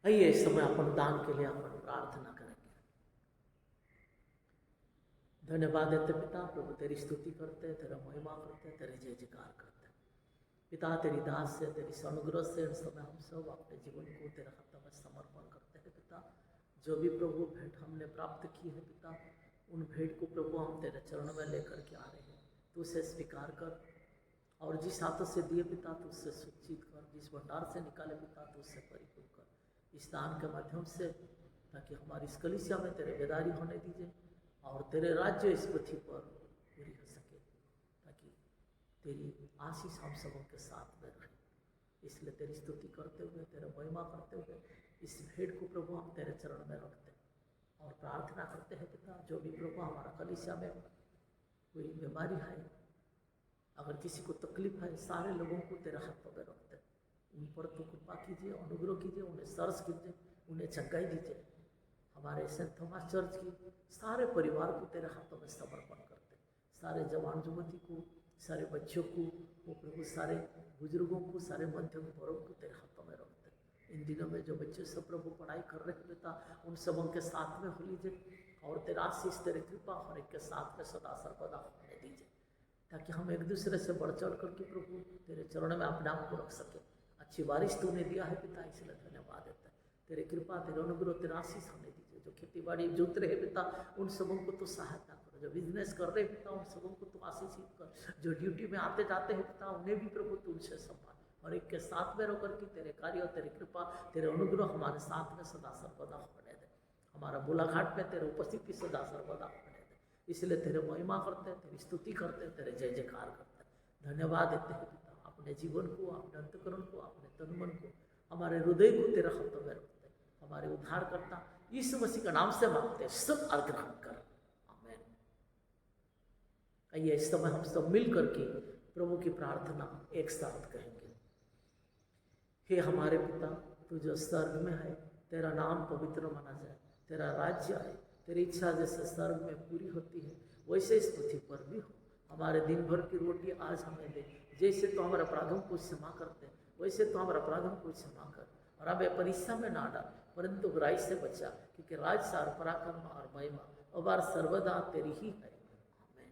आइए इस समय अपन दान के लिए अपन प्रार्थना करेंगे। धन्यवाद देते पिता, प्रभु तेरी स्तुति करते, तेरा महिमा करते, तेरे जय जयकार करते। पिता तेरी दास से, तेरी अनुग्रह से इस समय हम सब अपने जीवन को तेरे हाथों में समर्पण करते हैं पिता। जो भी प्रभु भेंट हमने प्राप्त की है पिता, उन भेंट को प्रभु हम तेरे चरण में लेकर के आ रहे हैं। तू उसे स्वीकार कर और जिस हाथों से दिए पिता तू उससे सुचित कर, जिस भंडार से निकाले पिता तू उससे परिपूर्ण कर इस दान के माध्यम से, ताकि हमारी इस कलीसिया में तेरे बेदारी होने दीजिए और तेरे राज्य इस पृथ्वी पर पूरी हो सके, ताकि तेरी आशीष हम सबों के साथ में रहे। इसलिए तेरी स्तुति करते हुए, तेरा महिमा करते हुए इस भेंट को प्रभु हम तेरे चरण में रखते हैं और प्रार्थना करते हैं पिता, जो भी प्रभु हमारा कलीसिया में कोई बीमारी है, अगर किसी को तकलीफ है, सारे लोगों को तेरे हाथों में रखते हैं। उन पर तो कृपा कीजिए, अनुग्रह कीजिए, उन्हें सरस कीजिए, उन्हें चंगाई दीजिए। हमारे सेंट थॉमस चर्च की सारे परिवार को तेरे हाथों में समर्पण करते, सारे जवान युवती को, सारे बच्चों को, वो प्रभु सारे बुजुर्गों को, सारे मध्यम वर्ग को तेरे हाथों में रखते। इन दिनों में जो बच्चे सब प्रभु पढ़ाई कर रहे हैं पिता, उन सबों के साथ में हो लीजिए और तेरा आशीष, तेरे कृपा हर एक के साथ में सदा सर्वदा होने दीजिए, ताकि हम एक दूसरे से बढ़ चढ़ करके प्रभु तेरे चरण में अपने आप को रख सके। अच्छी बारिश तूने दिया है पिता, इसलिए धन्यवाद देता है। तेरे कृपा, तेरे अनुग्रह, तेरा आशीष होने दीजिए। जो खेती बाड़ी जोत रहे पिता, उन सबों को तो सहायता करो। जो बिजनेस कर रहे पिता, उन सबों को तो आशीषित कर। जो ड्यूटी में आते जाते हैं पिता, उन्हें भी प्रभु तू उनसे संभाल और एक के साथ में रह करके तेरे कार्य और तेरी कृपा, तेरे अनुग्रह हमारे साथ में सदा सर्वदा होने दे। हमारा मुलाकात में तेरे उपस्थिति सदा सर्वदा होने दे। इसलिए तेरे महिमा करते हैं, तेरी स्तुति करते हैं, तेरे जय जयकार करते हैं। धन्यवाद देते हैं पिता, अपने जीवन को, अपने अंतकरण को, अपने तन मन को, हमारे हृदय को तेरे हाथों में रखते हैं। हमारे उद्धारकर्ता यीशु मसीह का नाम से मांगते हैं, सब अर्घ ग्रहण कर। आमीन। आइए इस समय हम सब मिल करके प्रभु की प्रार्थना एक साथ कहेंगे। हे हमारे पिता, तू जो स्वर्ग में है, तेरा नाम पवित्र माना जाए, तेरा राज्य आए, तेरी इच्छा जैसे स्वर्ग में पूरी होती है वैसे इस पृथ्वी पर भी हो। हमारे दिन भर की रोटी आज हमें दे, जैसे तो हमारे अपराधों को क्षमा करते हैं वैसे तो हमारे अपराधों को क्षमा कर, और हमें परीक्षा में ना डाल परंतु बुराई से बचा, क्योंकि राज सार पराक्रम और महिमा अबार सर्वदा तेरी ही है। आमीन।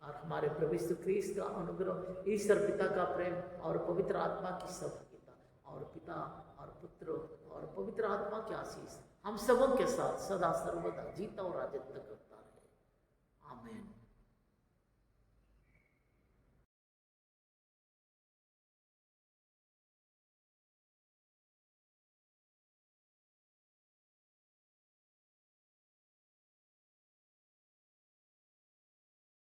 और हमारे प्रभु यीशु ख्रीस्त का अनुग्रह, ईश्वर पिता का प्रेम और पवित्र आत्मा की सहभागिता और पिता और पुत्र और पवित्र आत्मा की आशीष हम सबों के साथ सदा सर्वदा जीता और राजत्व करता रहे। आमीन।